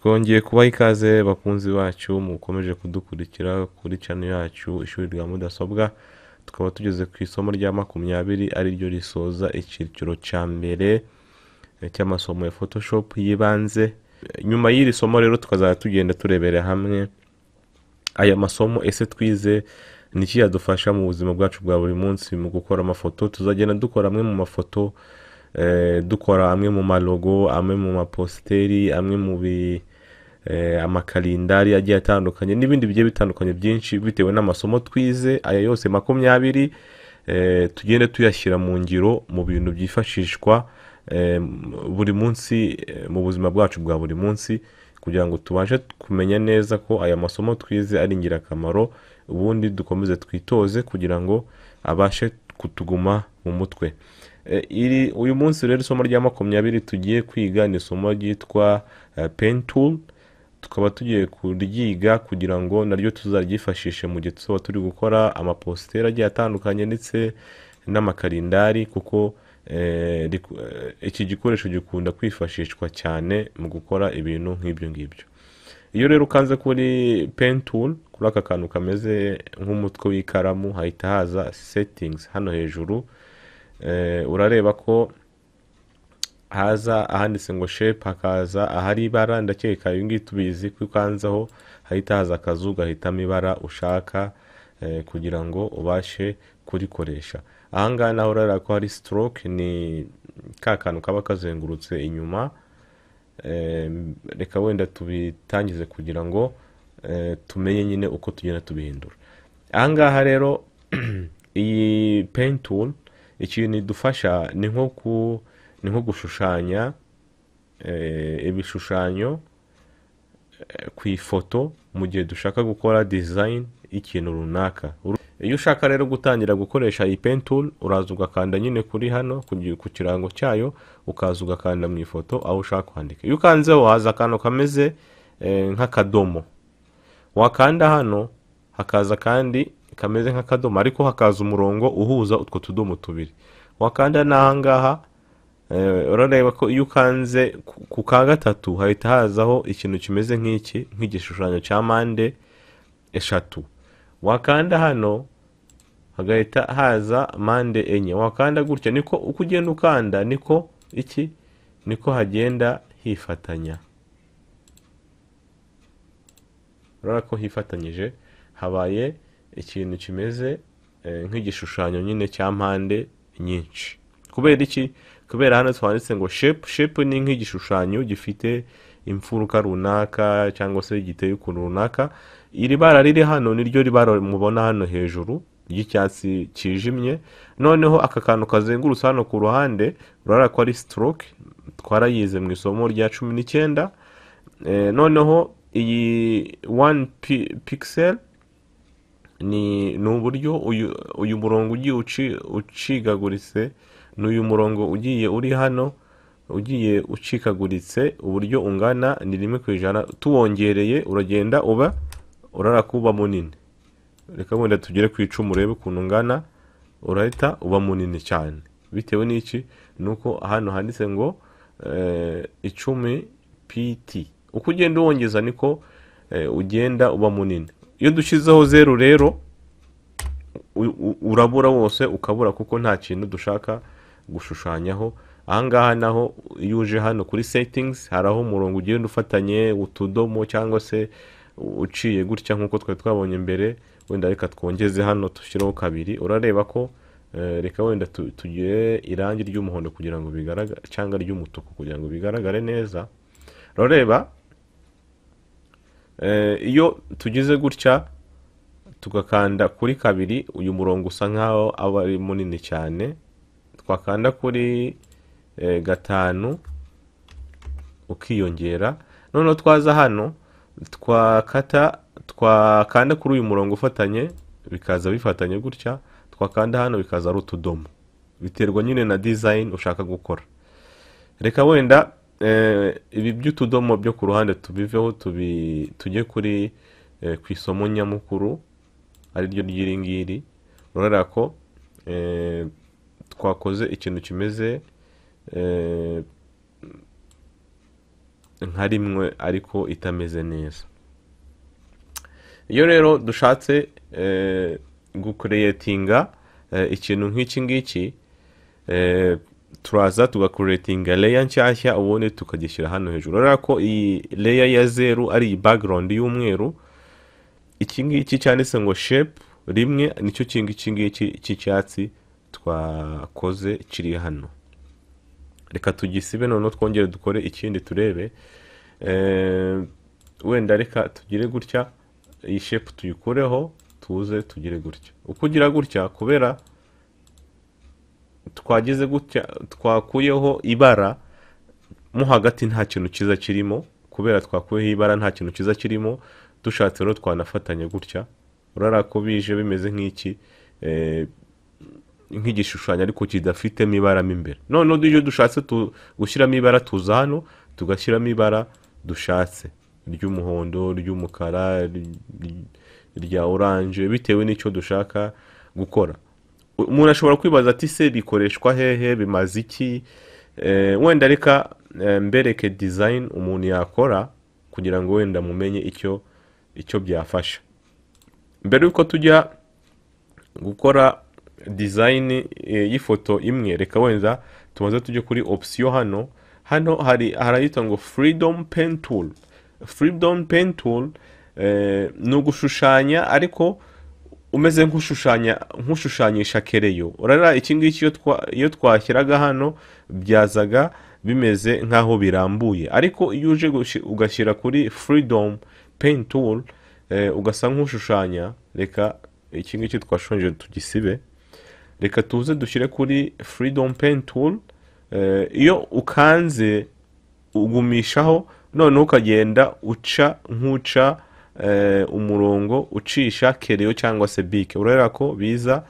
Twongeye kubaha ikaze bakunzi bacu mukomeje kudukurikira kuri channel yacu ishuri rya mudasobwa. Tukaba tugeze ku isomo rya 20 ari ryo risoza icyiciro cya mbere cy'amasomo ya Photoshop yibanze. Nyuma y'iri somo rero tukazajya tugenda turebera hamwe aya masomo ese twize niki yadufasha mu buzima bwacu bwa buri munsi mu gukora amafoto. Tuzagenda dukora amwe mu mafoto, dukora amwe mu malogo, amwe mu maposteri, amwe mu amakalendari agiye atandukanye n'ibindi bigiye bitandukanye byinshi bitewe n'amasomo twize. Aya yose 20 tugende tuyashyira mu ngiro mu bintu byifashishwa buri munsi mu buzima bwacu bwa buri munsi, kugira ngo tubashe kumenya neza ko aya masomo twize ari ingirakamaro, ubundi dukomeze twitoze kugira ngo abashe kutuguma mu mutwe. Uyu munsi rero isomo rya 20 tugiye kwiga ni isomo ryitwa pen tool. Tukaba tugiye kuryiga kugira ngo naryo tuzaryifashishe mu gihe tuba turi gukora amaposteri agiye atandukanye ndetse n'amakalendari, kuko iki gikoresho gikunda kwifashishwa cyane mu gukora ibintu nk'ibyo ngibyo. Iyo rero ukanze kuri pen tool, kuri aka kantu kameze nk'umutwe w'ikaramu, hahita haza settings hano hejuru. Urareba ko haza ahanditse ngo shape, hakaza ahari ibara. Ndakeka ibi ngibi tubizi ko ukanzaho hahita haza akazu gahitamo ibara ushaka kugira ngo ubashe kurikoresha. Ahangaha naho urareba ko hari stroke, ni ka kantu kaba kazengurutse inyuma. Reka wenda tubitangize kugira ngo tumenye nyine uko tugenda tubihindura. Ahangaha rero iyi pen tool ikintu idufasha ni nko gushushanya ibishushanyo ku ifoto mu gihe dushaka gukora design ikintu runaka. Iyo ushaka rero gutangira gukoresha iyi pen tool, uraza ugakanda nyine kuri hano ku kirango cyayo, ukaza ugakanda mu ifoto aho ushaka kwandika. Iyo ukanzeho haza akantu kameze nk'akadomo, wakanda hano hakaza kandi kameze nk'akadomo ariko hakaza umurongo uhuza utwo tudomo tubiri. Wakanda n'ahangaha urareba ko iyo ukanze ku ka gatatu hahita hazaho ikintu kimeze nk'igishushanyo cya mpande eshatu. Wakanda hano hagahita haza mpande enye. Wakanda gutya, niko uko ugenda ukanda niko hagenda hifatanya. Urabona ko hifatanyije, habaye ikintu kimeze nk'igishushanyo nyine cya mpande nyinshi. Kubera iki? Kubera hano twanditse ngo shape ni nk'igishushanyo gifite imfuruka runaka cyangwa se giteye ukuntu runaka. Iri bara riri hano niryo ribara mubona hano hejuru ry'icyatsi kijimye. Noneho aka kantu kazengurutse hano ku ruhande urabona ko ari stroke, twarayize mu isomo rya 19. Noneho iyi 1 pixel ni uburyo uyu murongo ugiye ucikaguritse, n'uyu murongo ugiye uri hano ugiye ucikaguritse uburyo ungana ni 1:100. Tuwongereye uragenda urarakuba munini. Reka wenda tugere ku 10 urebe ukuntu ungana, urahita uba munini cyane. Bitewe n'iki? Nuko hano handitse ngo 10 pt. Uko ugenda wongeza niko ugenda uba munini. Iyo dushyizeho zeru rero urabura wose, ukabura kuko nta kintu dushaka gushushanyaho. Ahangaha naho iyo uje hano kuri settings haraho umurongo ugenda ufatanye utudomo cyangwa se uciye gutya nk'uko twari twabonye mbere. Wenda reka twongeze hano dushyireho 2. Urareba ko reka wenda tugire irangi ry'umuhondo kugira ngo bigaragare, cyangwa ry'umutuku kugira ngo bigaragare neza. Urareba iyo tugize gutya tugakanda kuri 2, uyu murongo usa nkaho aba ari munini cyane. Twakanda kuri 5 ukiyongera. Noneho twaza hano twakanda kuri uyu murongo ufatanye, bikaza bifatanye gutya. Twakanda hano bikaza ari utudomo. Biterwa nyine na design ushaka gukora. Reka wenda ibi by'utudomo byo ku ruhande tubiveho, tujye kuri ku isomo nyamukuru ari ryo ry'iringiri. Urareba ko twakoze ikintu kimeze nka rimwe ariko itameze neza. Iyo rero dushatse gucreatinga ikintu nk'iki ngiki, turaza tugakuretinga layer nshyashya ubundi tukagishyira hano hejuru. Urabona ko iyi layer ya zeru ari iyi background y'umweru, iki ngiki cyanditse ngo shape rimwe nicyo iki ngiki cy'icyatsi twakoze kiri hano. Reka tugisibe none twongere dukore ikindi turebe. Wenda reka tugire gutya, iyi shape tuyikureho tuze tugire gutya. Uko ugira gutya kubera twagize gutya twakuyeho ibara mo hagati nta kintu kiza kirimo, kubera twakuyeho ibara nta kintu kiza kirimo, dushatse rero twanafatanya gutya. Urara ko bije bimeze nk'iki nk'igishushanyo ariko kidafitemo ibara mo imbere. None iyo dushatse gushyiramo ibara tuza hano tugashyiramo ibara dushatse, ry'umuhondo, ry'umukara, rya orange, bitewe n'icyo dushaka gukora. Umuntu ashobora kwibaza ati se bikoreshwa hehe, bimaze iki? Wenda reka mbereke design umuntu yakora kugira ngo wenda mumenye icyo byafasha. Mbere yuko tujya gukora design y'ifoto imwe, reka wenda tumaze tujye kuri option hano harayita ngo freedom pen tool. Freedom pen tool ni ugushushanya ariko umeze nk'ushushanyisha kereyo. Urara iki ngiki iyo twashyiraga hano byazaga bimeze nk'aho birambuye, ariko iyo uje ugashyira kuri freedom pen tool ugasa nk'ushushanya. Reka iki ngiki twashonje tugisibe, reka tuze dushyire kuri freedom pen tool. Iyo ukanze ugumishaho none ukagenda uca nk'uca umurongo ucisha kereyo cyangwa se bike. Urabona ko biza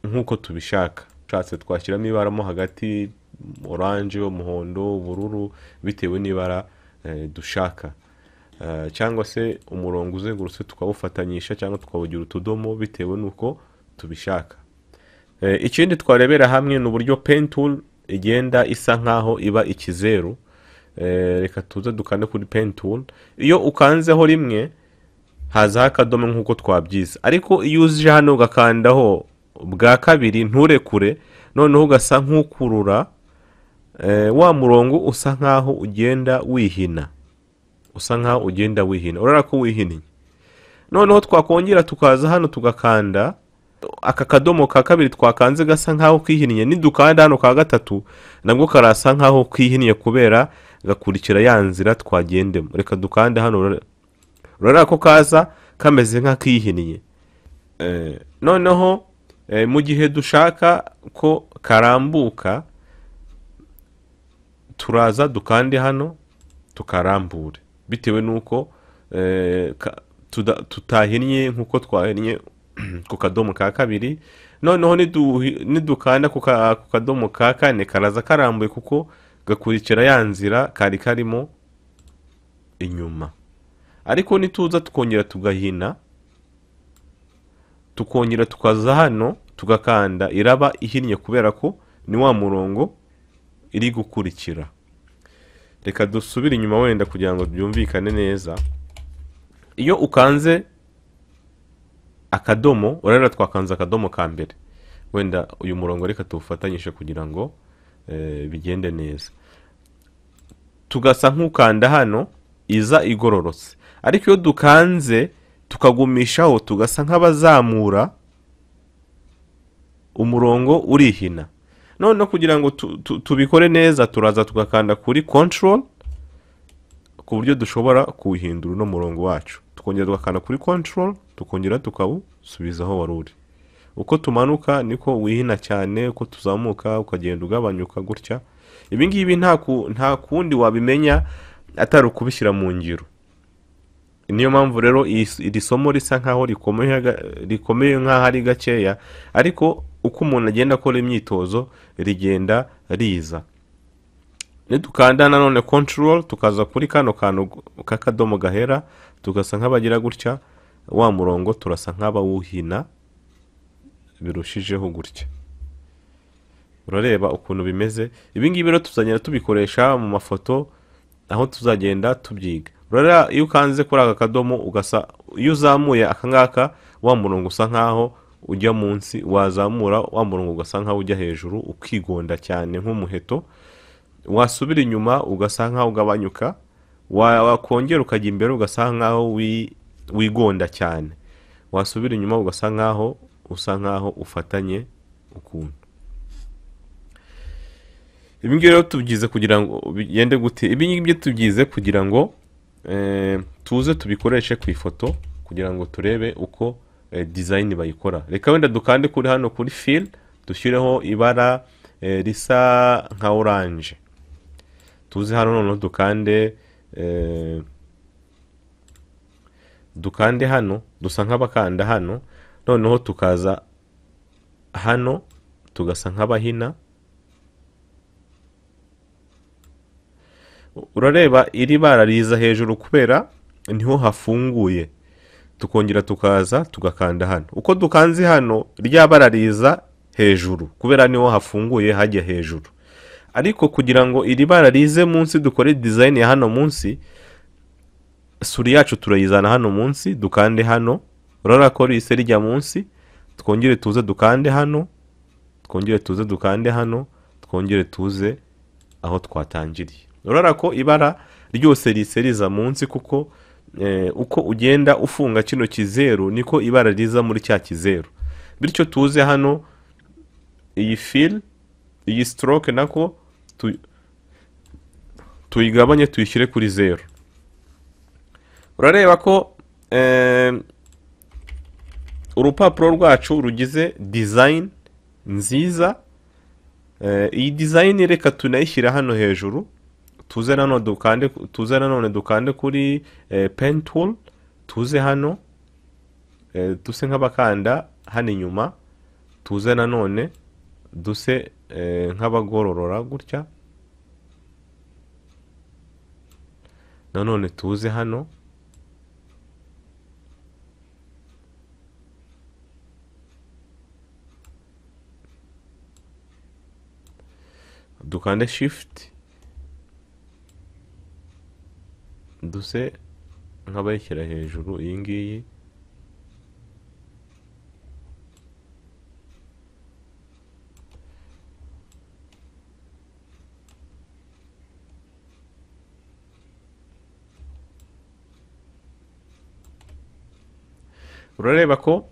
nk'uko tubishaka. Ushatse twashyiramo ibara mo hagati, orange, umuhondo, ubururu, bitewe n'ibara dushaka, cyangwa se umurongo uzengurutse tukawufatanyisha cyangwa tukawugira utudomo bitewe n'uko tubishaka. Ikindi twarebera hamwe ni uburyo pen tool igenda isa nkaho iba ikizeru. Reka tuze dukande kuri pen tool. Iyo ukanzeho rimwe hazaho akadomo nk'uko twabyize, ariko iyo uje hano ugakandaho bwa kabiri nturekure, noneho ugasa nk'ukurura wa murongo usa nkaho ugenda wihina, urabona ko wihiniye. Noneho twakongera tukaza hano tugakanda aka kadomo ka kabiri twakanze gasa nkaho kwihiniye, nidukanda hano ka gatatu nabwo karasa nkaho kwihiniye kubera gakurikira ya nzira twagendemo. Reka dukande hano, urabona ko kaza kameze nk'akihiniye. Noneho mu gihe dushaka ko karambuka turaza dukande hano tukarambure, bitewe n'uko tutahinnye nk'uko twahinnye ku kadomo ka kabiri. Noneho nidukanda ku kadomo ka kane karaza karambuye kuko gakurikira ya nzira kari karimo inyuma. Ariko nituza tukongera tugahina, tukongera tukaza hano tugakanda, iraba ihinnye kubera ko ni wa murongo iri gukurikira. Reka dusubire inyuma wenda kugira ngo byumvikane neza. Iyo ukanze akadomo, urabona twakanze akadomo ka mbere, wenda uyu murongo reka tuwufatanyishe kugira ngo bigende neza. Tugasa nk'ukanda hano iza igororotse, ariko iyo dukanze tukagumishaho tugasa nk'abazamura, umurongo urihina. None kugira ngo tubikore neza turaza tugakanda kuri control ku buryo dushobora kuwuhindura no murongo wacu. Tukongera tugakanda kuri control, tukongera tukawusubizaho wari uri. Uko tumanuka niko wihina cyane, uko tuzamuka ukagenda ugabanyuka gutya. Ibi ngibi nta kundi wabimenya atari ukubishyira mu ngiro. Niyo mpamvu rero iri somo risa nkaho rikomeye nkaho ari gakeya, ariko uko umuntu agenda akora imyitozo rigenda riza. Nidukanda nanone control tukaza kuri kano kantu k'akadomo gahera, tugasa nk'abagira gutya, wa murongo turasa nk'abawuhina birushijeho gutya. Urareba ukuntu bimeze. Ibi ngibi rero tuzanyira tubikoresha mu mafoto aho tuzagenda tubyiga. Rero iyo ukanze kuri aka kadomo iyo uzamuye aka ngaka wa murongo usa nkaho ujya munsi, wazamura wa murongo ugasa nkaho ujya hejuru ukigonda cyane nk'umuheto, wasubira inyuma ugasa nkaho ugabanyuka, wakongera ukajya imbere ugasa nkaho wigonda cyane, wasubira inyuma ugasa nkaho ufatanye ukuntu. Ibi ngibi rero tubyize kugira ngo bigende gute? Ibi ngibi tubyize kugira ngo tuze tubikoreshe ku ifoto kugira ngo turebe uko design bayikora. Reka wenda dukande kuri hano kuri fill, dushyireho ibara risa nka orange. Tuze hano noneho dukande hano, dusa nk'abakanda hano, noneho tukaza hano tugasa nk'abahina. Urareba iri bara riza hejuru kubera niho hafunguye, tukongera tukaza tugakanda hano. Uko dukanze hano rya bara riza hejuru kubera niho hafunguye hajya hejuru. Ariko kugira ngo iri bara rize munsi dukore design ya hano munsi, suri yacu turayizana hano munsi, dukande hano. Urabona ko rise rijya munsi, twongere tuze dukande hano, twongere tuze dukande hano, twongere tuze aho twatangiriye. Urabona ko ibara ryose rise riza munsi, kuko uko ugenda ufunga kino kizeru niko ibara riza muri cya kizeru. Bityo tuze hano iyi fill, iyi stroke nako tuyigabanye tuyishyire kuri 0. Urareba ko urupapuro rwacu rugize design nziza. Iyi design reka tunayishyira hano hejuru. Tuze nanone dukande kuri pen tool, tuze hano duse nk'abakanda hano inyuma, tuze nanone duse nk'abagororora gutya, nanone tuze hano dukande shift, duse nk'abayishyira hejuru iyi ngiyi. Urareba ko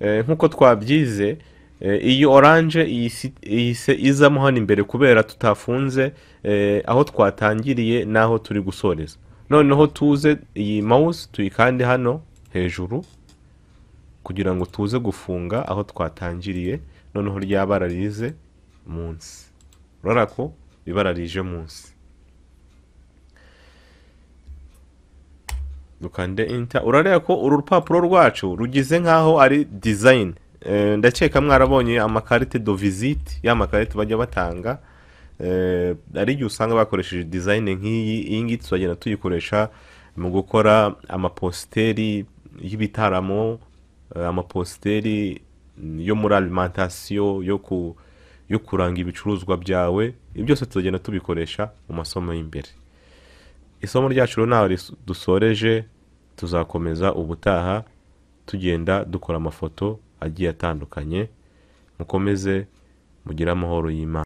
nk'uko twabyize iyi orange izamo hano imbere kubera tutafunze aho twatangiriye n'aho turi gusoreza. Noneho tuze iyi mouse tuyikande hano hejuru kugira ngo tuze gufunga aho twatangiriye, noneho rya bara rize munsi. Urabona ko ibara rije munsi, dukande enter. Urareba ko uru rupapuro rwacu rugize nkaho ari design. Ndakeka mwarabonye amakarite do visite, ya makarite bajya batanga, ari igihe usanga bakoresheje design nk'iyi. Iyi ngiyi tuzagenda tuyikoresha mu gukora amaposteri y'ibitaramo, amaposteri yo muri alimentation, yo kuranga ibicuruzwa byawe. Ibyo byose tuzagenda tubikoresha mu masomo y'imbere. Isomo ryacu rero naho dusoreje, tuzakomeza ubutaha tugenda dukora amafoto agiye atandukanye. Mukomeze mugire amahoro y'Imana.